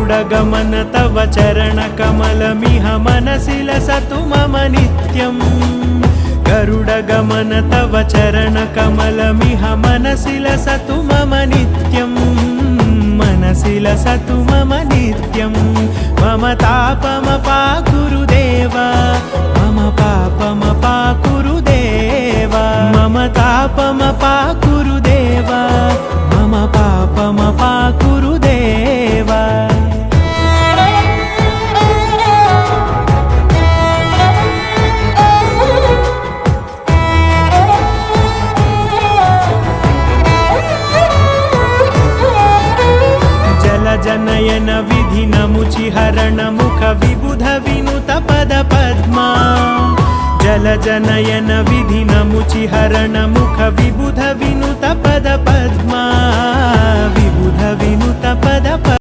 गरुडगमन तव चरणकमलमिह मनसि लसतु मम नित्यम् गरुडगमन तव चरणकमलमिह मनसि लसतु मम नित्यम् मनसि लसतु मम नित्यम् मम तापमपाकुरुदेव मम पापमपाकुरुदेव मम तापमपाकुरुदेव मम पापमपाकुरुदेव जनयन विधिनमुचिहरण मुख विबुध विनुत पद पद्मा जलजनयन विधिनमुचिहरण मुख विबुध विनुत पद पद्मा विबुध विनुत पद